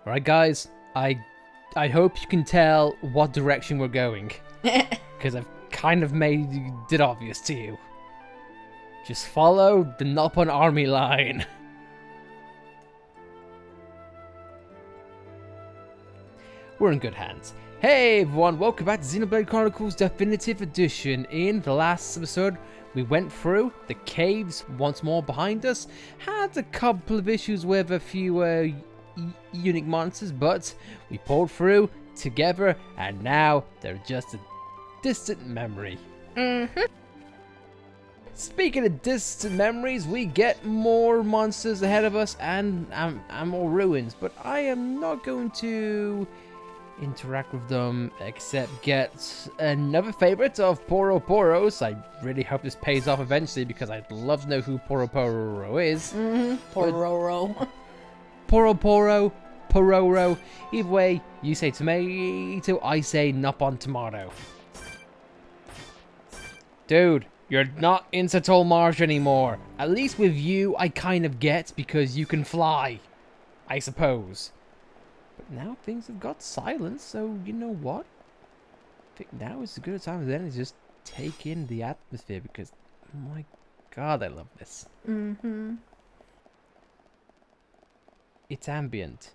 Alright guys, I hope you can tell what direction we're going. Because I've kind of made it obvious to you. Just follow the Nopon army line. We're in good hands. Hey everyone, welcome back to Xenoblade Chronicles Definitive Edition. In the last episode, we went through the caves once more behind us. Had a couple of issues with a few unique monsters, but we pulled through together, and now they're just a distant memory. Speaking of distant memories, we get more monsters ahead of us and more ruins, but I am not going to interact with them except get another favorite of Poro Poros. I really hope this pays off eventually because I'd love to know who Poro Poro is. Pororo. Poro Poro, Pororo. Either way, you say tomato, I say Nopon tomato. Dude, you're not in Satol Marsh anymore. At least with you, I kind of get because you can fly, I suppose. But now things have got silent, so you know what? I think now is as good a time as any to just take in the atmosphere because, oh my god, I love this. It's ambient.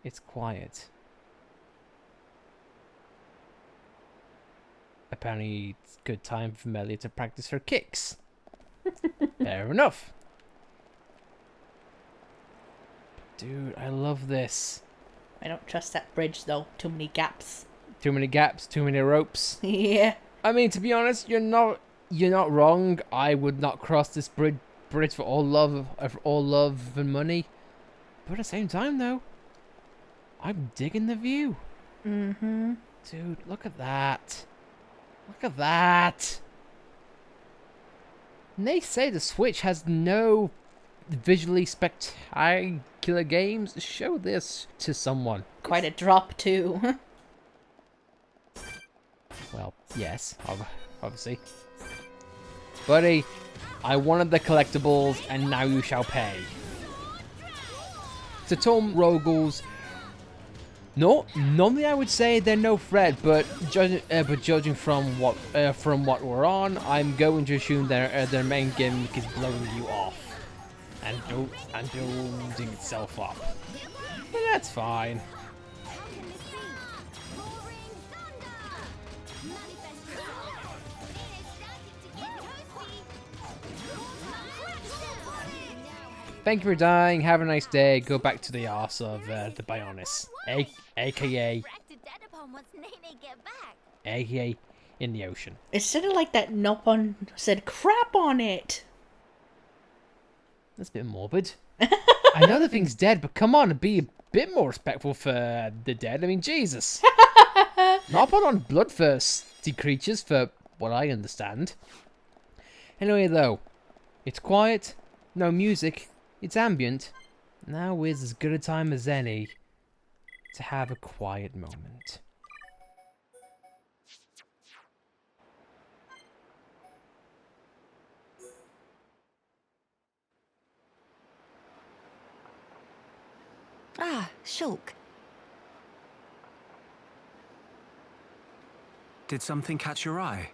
It's quiet. Apparently, it's a good time for Melia to practice her kicks. Fair enough. Dude, I love this. I don't trust that bridge though. Too many gaps. Too many gaps, too many ropes. Yeah. I mean, to be honest, you're not wrong. I would not cross this bridge for all love and money. But at the same time, though, I'm digging the view. Dude, look at that. Look at that. And they say the Switch has no visually spectacular games. Show this to someone. Quite a drop too. Well, yes, obviously. Buddy, I wanted the collectibles and now you shall pay. So Tom Rogals, no, normally I would say they're no threat, but judging from what we're on, I'm going to assume their main gimmick is blowing you off and building itself up. But that's fine. Thank you for dying. Have a nice day. Go back to the arse of the Bionis, aka in the ocean. It sounded like that Nopon said crap on it. That's a bit morbid. I know the thing's dead, but come on, be a bit more respectful for the dead. I mean, Jesus. Nopon on bloodthirsty creatures, for what I understand. Anyway, though, it's quiet, no music. It's ambient. Now is as good a time as any to have a quiet moment. Ah, Shulk. Did something catch your eye?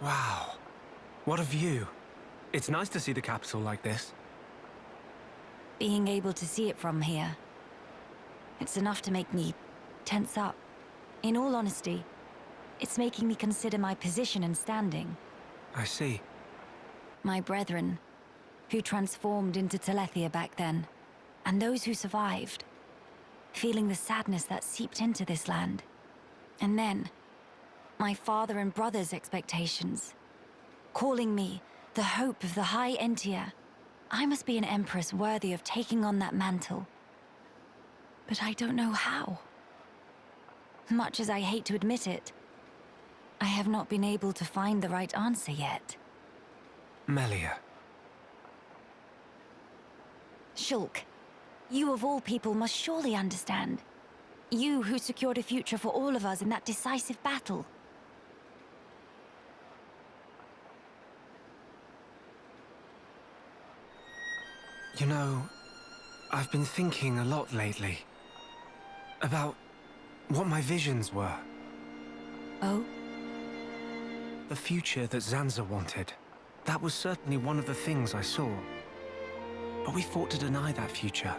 Wow, what a view. It's nice to see the capital like this. Being able to see it from here, it's enough to make me tense up. In all honesty, it's making me consider my position and standing. I see. My brethren, who transformed into Telethia back then, and those who survived, feeling the sadness that seeped into this land. And then, my father and brother's expectations, calling me the hope of the High Entia. I must be an empress worthy of taking on that mantle. But I don't know how. Much as I hate to admit it, I have not been able to find the right answer yet. Melia. Shulk, you of all people must surely understand. You who secured a future for all of us in that decisive battle. You know, I've been thinking a lot lately about what my visions were. Oh? The future that Zanza wanted. That was certainly one of the things I saw. But we fought to deny that future.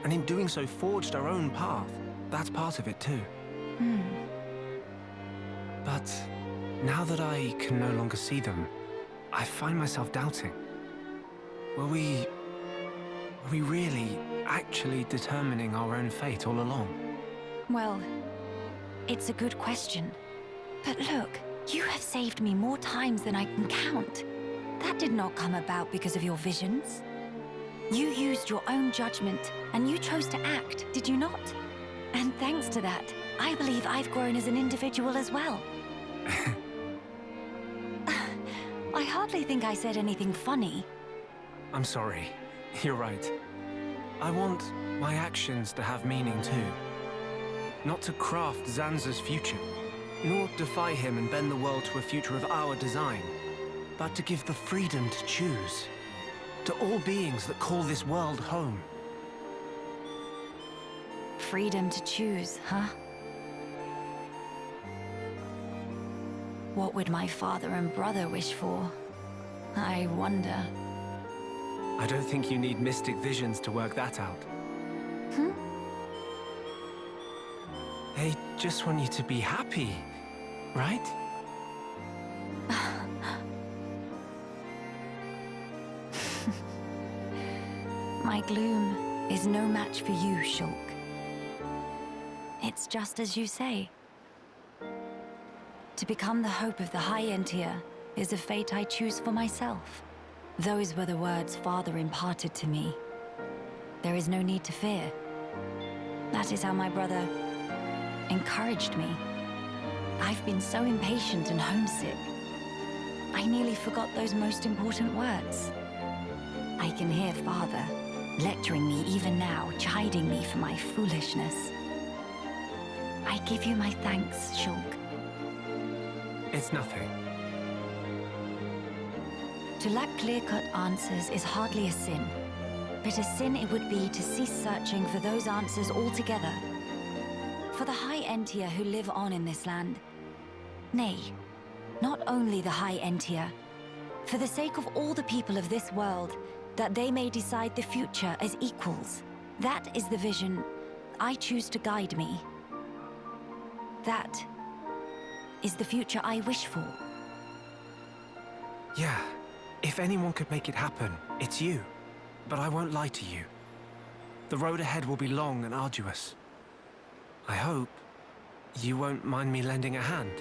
And in doing so, forged our own path. That's part of it too. But now that I can no longer see them, I find myself doubting. Were we really, actually determining our own fate all along? Well, it's a good question. But look, you have saved me more times than I can count. That did not come about because of your visions. You used your own judgment, and you chose to act, did you not? And thanks to that, I believe I've grown as an individual as well. I hardly think I said anything funny. I'm sorry. You're right. I want my actions to have meaning too. Not to craft Zanza's future, nor defy him and bend the world to a future of our design, but to give the freedom to choose. To all beings that call this world home. Freedom to choose, huh? What would my father and brother wish for? I wonder. I don't think you need mystic visions to work that out. They just want you to be happy, right? My gloom is no match for you, Shulk. It's just as you say. To become the hope of the High Entier is a fate I choose for myself. Those were the words Father imparted to me. There is no need to fear. That is how my brother encouraged me. I've been so impatient and homesick. I nearly forgot those most important words. I can hear Father lecturing me even now, chiding me for my foolishness. I give you my thanks, Shulk. It's nothing. To lack clear-cut answers is hardly a sin, but a sin it would be to cease searching for those answers altogether. For the High Entier who live on in this land, nay, not only the High Entier, for the sake of all the people of this world, that they may decide the future as equals. That is the vision I choose to guide me. That is the future I wish for. Yeah, if anyone could make it happen, it's you. But I won't lie to you. The road ahead will be long and arduous. I hope you won't mind me lending a hand.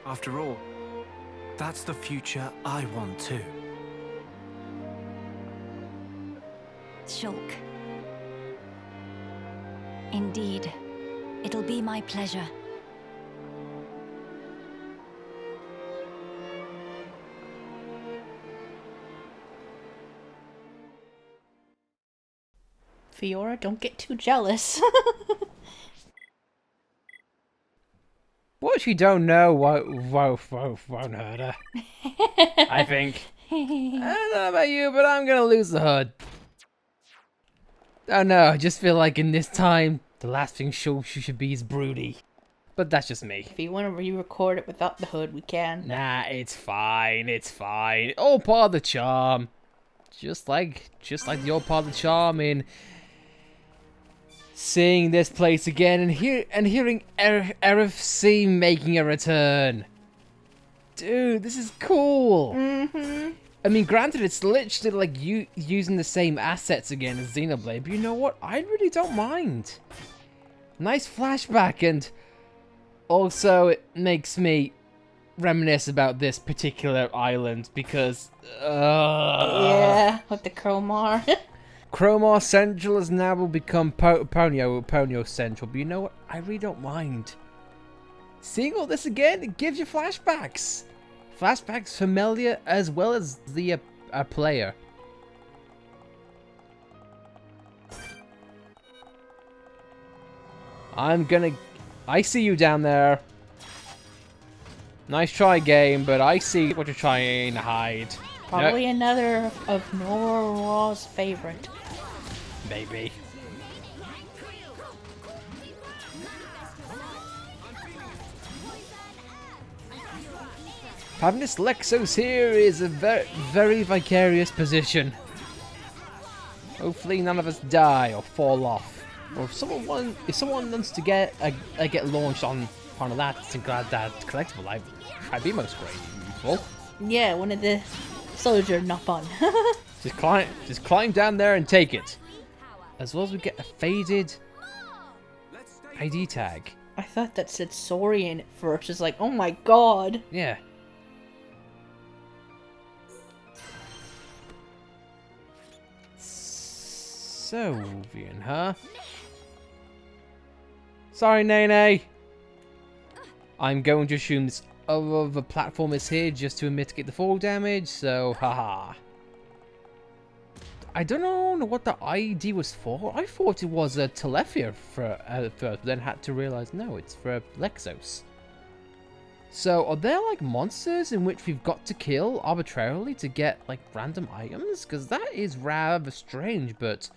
After all, that's the future I want too. Shulk. Indeed, it'll be my pleasure. Fiora, don't get too jealous. What you don't know won't hurt her. I think. I don't know about you, but I'm gonna lose the hood. Oh no, I just feel like in this time, the last thing she should be is broody. But that's just me. If you want to re-record it without the hood, we can. Nah, it's fine, it's fine. All part of the charm. Just like the old part of the charm in seeing this place again and hearing RFC making a return. Dude, this is cool. Mm-hmm. I mean, granted, it's literally like you using the same assets again as Xenoblade, but you know what? I really don't mind. Nice flashback, and also it makes me reminisce about this particular island because, yeah, with the Cromar. Cromar Central has now become Ponyo Central, but you know what? I really don't mind. Seeing all this again, it gives you flashbacks. Flashbacks familiar as well as the player. I see you down there. Nice try, game, but I see what you're trying to hide. Probably another of Norwal's favorite. Maybe. Having this Lexos here is a very vicarious position. Hopefully none of us die or fall off. Or if someone wants to get launched on one of that to grab that collectible, I'd be most grateful. Yeah, one of the soldier Nopon. Just climb down there and take it. As well as we get a faded ID tag. I thought that said Saurian at first. It's like, oh my god. Yeah. Sovian, huh? Sorry, Nene. I'm going to assume this other platform is here just to mitigate the fall damage, so haha. I don't know what the ID was for. I thought it was a Telethia first, then had to realize no, it's for Lexos. So are there like monsters in which we've got to kill arbitrarily to get like random items? Because that is rather strange, but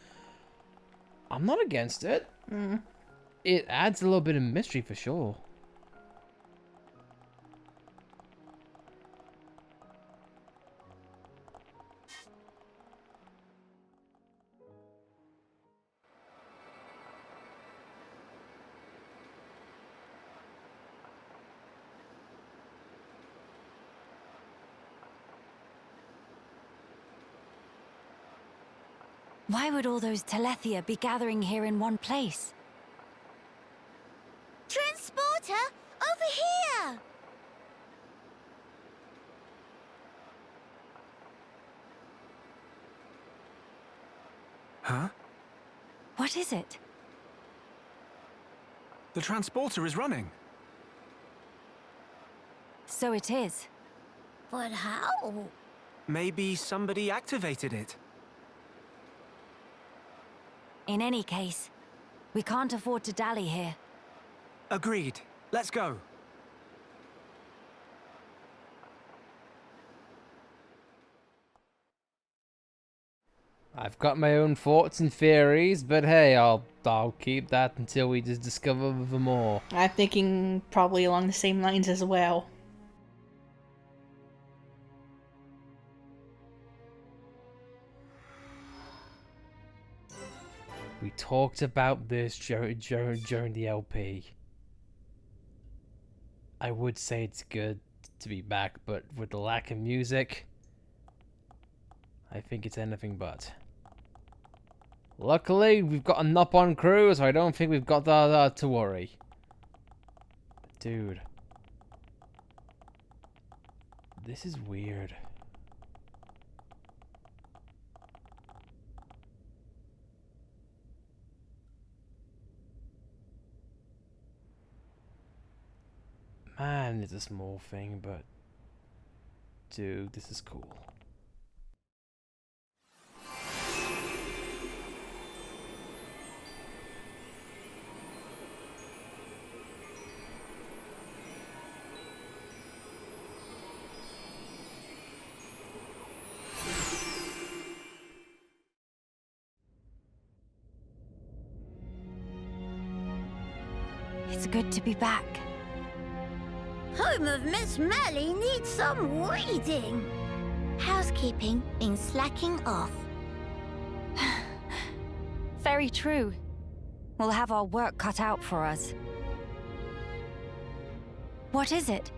I'm not against it. It adds a little bit of mystery for sure. Why would all those Telethia be gathering here in one place? Transporter, over here! Huh? What is it? The transporter is running. So it is. But how? Maybe somebody activated it. In any case, we can't afford to dally here. Agreed. Let's go. I've got my own thoughts and theories, but hey, I'll keep that until we just discover the more. I'm thinking probably along the same lines as well. We talked about this during the LP. I would say it's good to be back, but with the lack of music, I think it's anything but. Luckily, we've got a Nopon crew, so I don't think we've got that to worry. Dude. This is weird. Man, it's a small thing, but... Dude, this is cool. It's good to be back. Home of Miss Melly needs some weeding. Housekeeping been slacking off. Very true. We'll have our work cut out for us. What is it?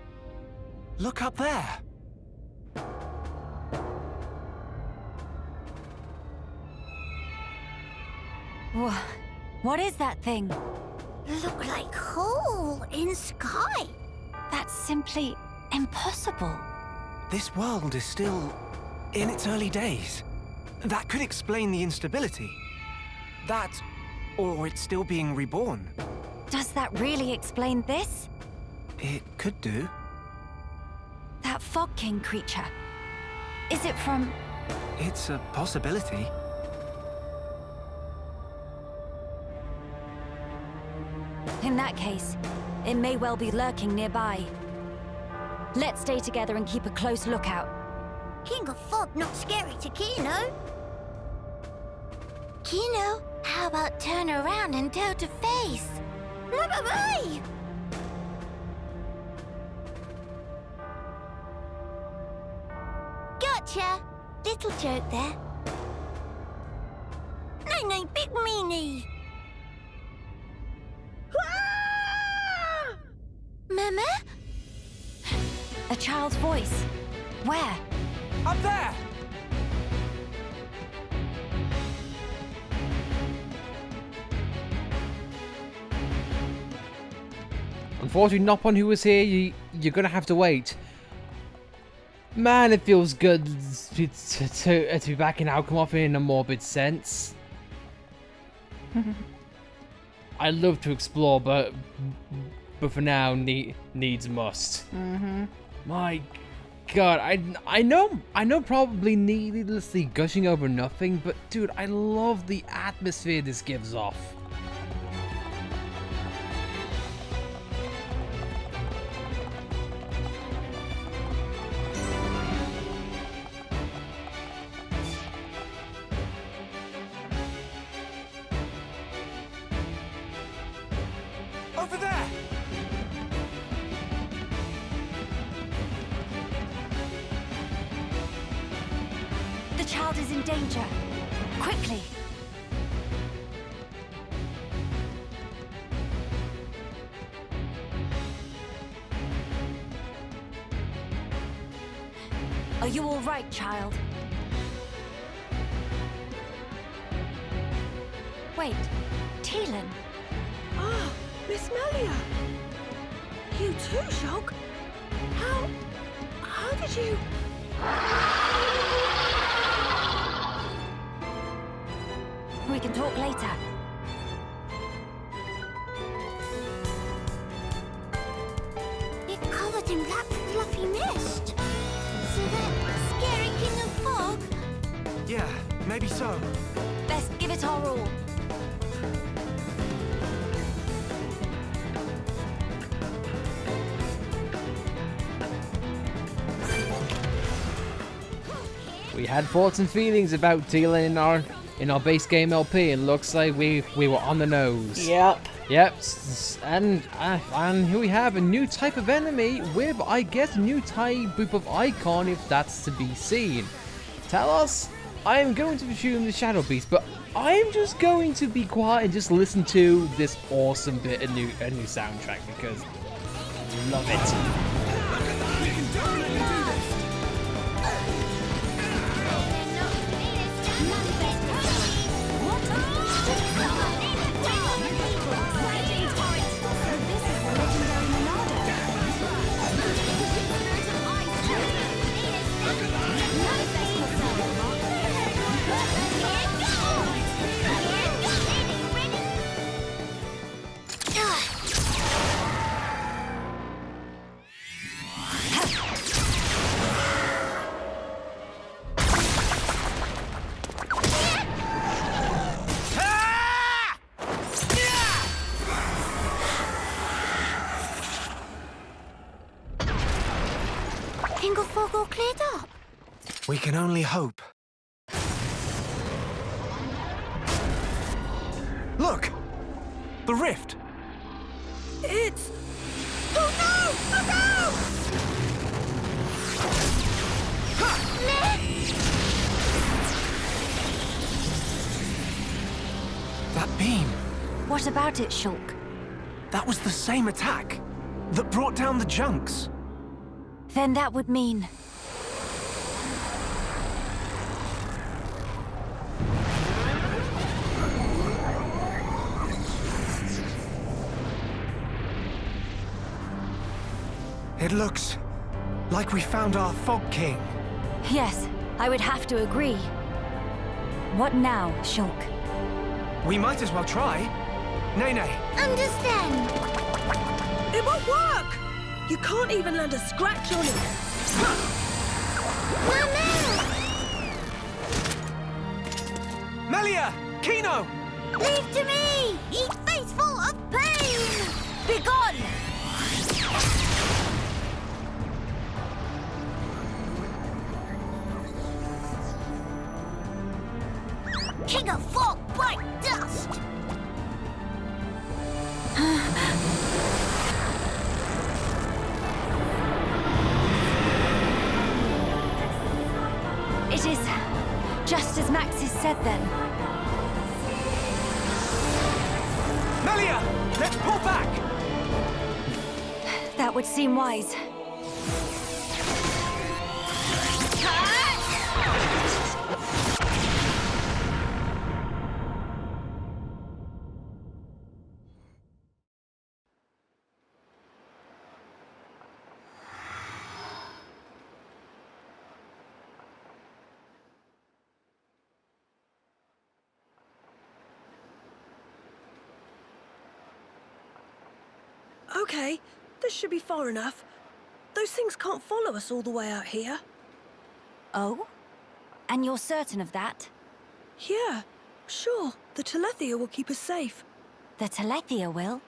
Look up there. What is that thing? Look like hole in sky. That's simply impossible. This world is still in its early days. That could explain the instability. That, or it's still being reborn. Does that really explain this? It could do. That Fog King creature. Is it from... It's a possibility. In that case, it may well be lurking nearby. Let's stay together and keep a close lookout. King of Fog not scary to Kino. Kino, how about turn around and toe to face? Bye-bye! Gotcha! Little joke there. No, big meanie! Ah! Mama? A child's voice. Where? Up there! Unfortunately, Nopon, who was here, you're gonna have to wait. Man, it feels good to be back in Alcamoth in a morbid sense. I love to explore, but for now, needs must. My God, I know, probably needlessly gushing over nothing, but dude, I love the atmosphere this gives off. Over there! The child is in danger. Quickly! Are you all right, child? Wait, Teelan. Ah, Miss Melia. You too, Shulk? How did you... We can talk later. You're covered in black fluffy mist. So that scary King of Fog? Yeah, maybe so. Best give it our all. We had thoughts and feelings about Teelan in our base game LP, and looks like we were on the nose. Yep. Yep, and here we have a new type of enemy with, I guess, a new type of icon, if that's to be seen. Talos, I am going to assume the Shadow Beast, but I'm just going to be quiet and just listen to this awesome bit of new soundtrack because I love it. King of Fog all cleared up. We can only hope. Look! The rift! It's... Oh no! Look out! That beam! What about it, Shulk? That was the same attack that brought down the junks. Then that would mean... It looks like we found our Fog King. Yes, I would have to agree. What now, Shulk? We might as well try. Nene. Understand. It won't work! You can't even land a scratch on it. Mama! Melia! Kino! Leave to me! Ye faithful of pain! Begone! King of Fog, bite dust! It is just as Maxis said then. Melia, let's pull back! That would seem wise. Okay, this should be far enough. Those things can't follow us all the way out here. Oh? And you're certain of that? Yeah, sure. The Telethia will keep us safe. The Telethia will?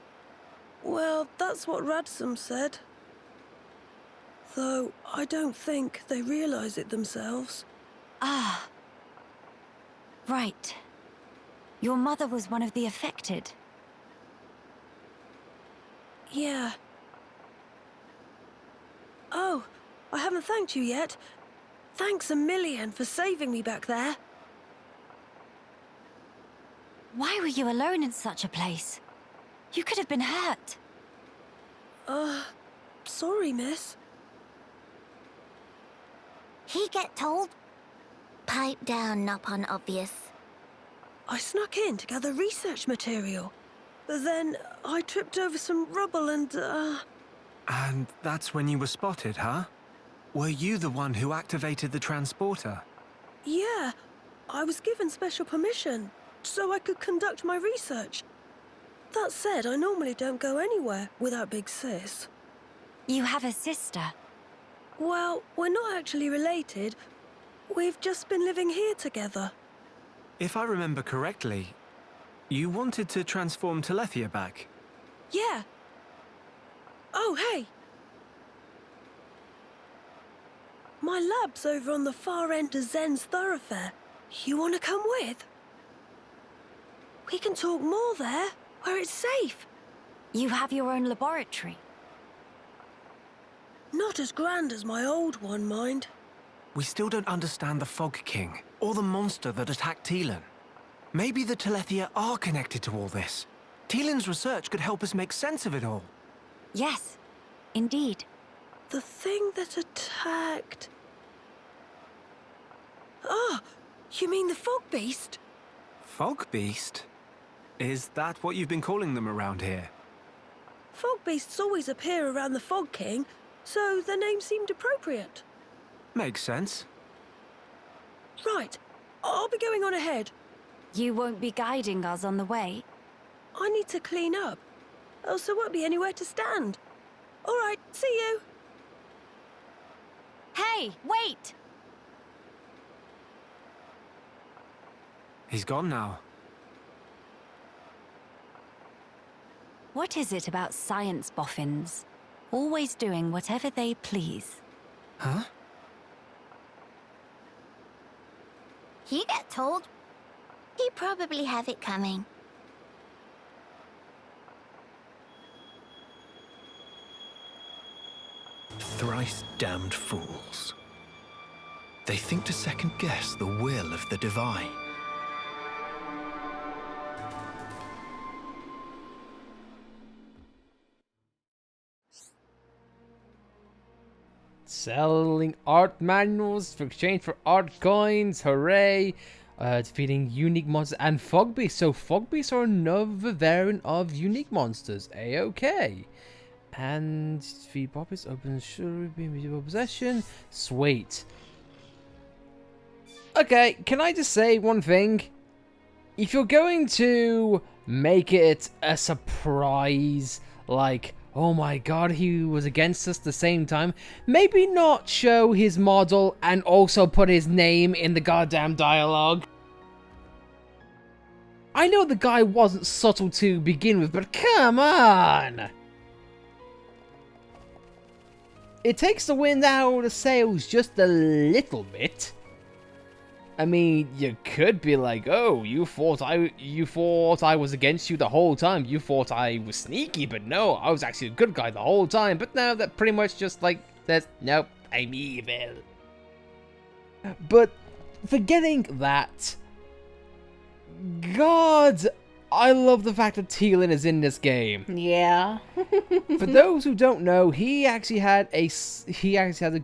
Well, that's what Radsum said. Though, I don't think they realize it themselves. Ah. Right. Your mother was one of the affected. Yeah. Oh, I haven't thanked you yet. Thanks a million for saving me back there. Why were you alone in such a place? You could have been hurt. Sorry, miss. He get told? Pipe down, not on obvious. I snuck in to gather research material. Then I tripped over some rubble and, And that's when you were spotted, huh? Were you the one who activated the transporter? Yeah, I was given special permission so I could conduct my research. That said, I normally don't go anywhere without Big Sis. You have a sister. Well, we're not actually related. We've just been living here together. If I remember correctly, you wanted to transform Telethia back. Yeah. Oh, hey! My lab's over on the far end of Zen's thoroughfare. You want to come with? We can talk more there, where it's safe. You have your own laboratory. Not as grand as my old one, mind. We still don't understand the Fog King, or the monster that attacked Teelan. Maybe the Telethia are connected to all this. Teelan's research could help us make sense of it all. Yes, indeed. The thing that attacked... Ah, you mean the Fog Beast? Fog Beast? Is that what you've been calling them around here? Fog Beasts always appear around the Fog King, so the name seemed appropriate. Makes sense. Right, I'll be going on ahead. You won't be guiding us on the way? I need to clean up, else there won't be anywhere to stand. All right, see you. Hey, wait! He's gone now. What is it about science boffins? Always doing whatever they please. Huh? He get told? He probably have it coming. Thrice damned fools. They think to second guess the will of the divine. Selling art manuals for exchange for art coins, hooray! Defeating unique monsters and fog beasts. So fog beasts are another variant of unique monsters. A-okay. And defeat poppies, open should be medieval possession. Sweet. Okay, can I just say one thing? If you're going to make it a surprise, like, oh my god, he was against us at the same time, maybe not show his model and also put his name in the goddamn dialogue. I know the guy wasn't subtle to begin with, but come on! It takes the wind out of the sails just a little bit. I mean, you could be like, oh, you thought I was against you the whole time. You thought I was sneaky, but no, I was actually a good guy the whole time. But now that pretty much just like says, nope, I'm evil. But forgetting that, God, I love the fact that Thielen is in this game. Yeah. For those who don't know, he actually had a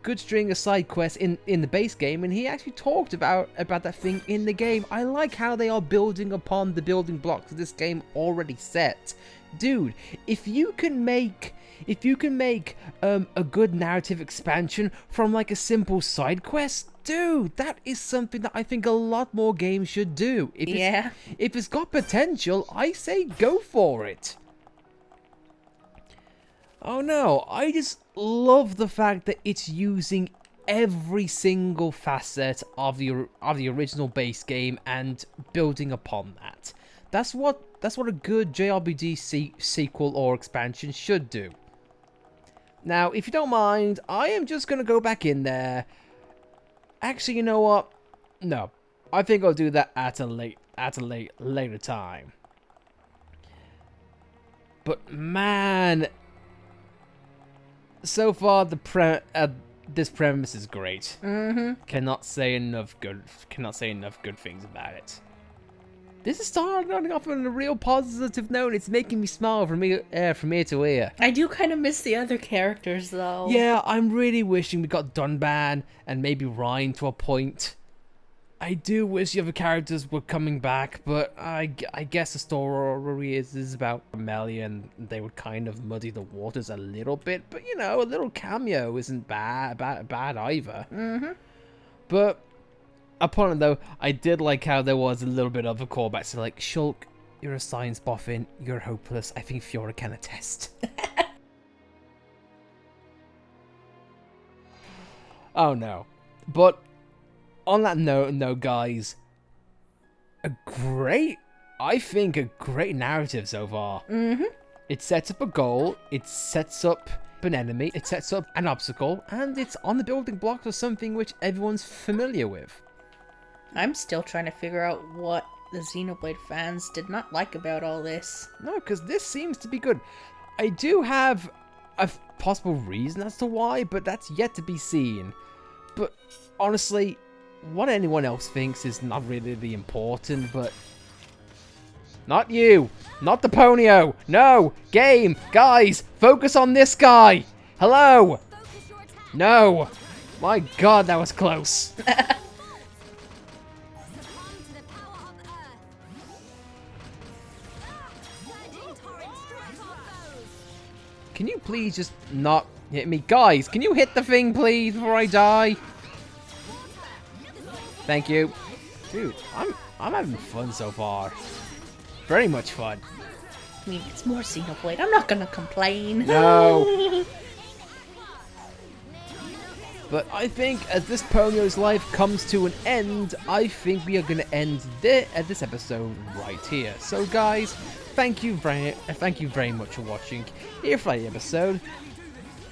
good string of side quests in the base game, and he actually talked about that thing in the game. I like how they are building upon the building blocks of this game already set. Dude, if you can make a good narrative expansion from like a simple side quest, dude, that is something that I think a lot more games should do. If it's got potential, I say go for it. Oh no, I just love the fact that it's using every single facet of the original base game and building upon that. That's what a good JRPG sequel or expansion should do. Now, if you don't mind, I am just gonna go back in there. Actually, you know what? No, I think I'll do that at a later time. But man, so far this premise is great. Cannot say enough good things about it. This is starting off on a real positive note. It's making me smile from ear to ear. I do kind of miss the other characters, though. Yeah, I'm really wishing we got Dunban and maybe Ryan to a point. I do wish the other characters were coming back, but I guess the story is about Amelia, and they would kind of muddy the waters a little bit. But you know, a little cameo isn't bad either. But upon it though, I did like how there was a little bit of a callback. So like, Shulk, you're a science boffin, you're hopeless. I think Fiora can attest. Oh no. But on that note, guys, I think a great narrative so far. It sets up a goal, it sets up an enemy, it sets up an obstacle, and it's on the building blocks of something which everyone's familiar with. I'm still trying to figure out what the Xenoblade fans did not like about all this. No, because this seems to be good. I do have a possible reason as to why, but that's yet to be seen. But honestly, what anyone else thinks is not really important, but... Not you! Not the Ponyo! No! Game! Guys! Focus on this guy! Hello! No! My god, that was close! Can you please just not hit me? Guys, can you hit the thing, please, before I die? Thank you. Dude, I'm having fun so far. Very much fun. I mean, it's more Xenoblade. I'm not gonna complain. No. But I think as this Ponyo's life comes to an end, I think we are going to end this episode right here. So guys, thank you very much for watching here for the episode,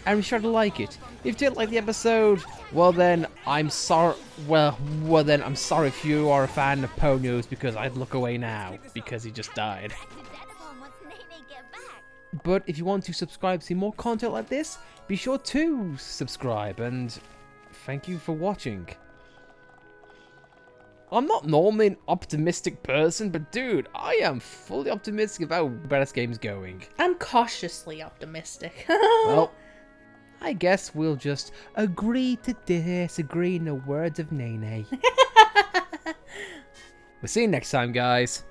and be sure to like it. If you didn't like the episode, well then I'm sorry. Well then I'm sorry if you are a fan of Ponyo's, because I'd look away now because he just died. But if you want to subscribe to see more content like this, be sure to subscribe, and thank you for watching. I'm not normally an optimistic person, but dude, I am fully optimistic about where this game's going. I'm cautiously optimistic. Well, I guess we'll just agree to disagree in the words of Nene. We'll see you next time, guys.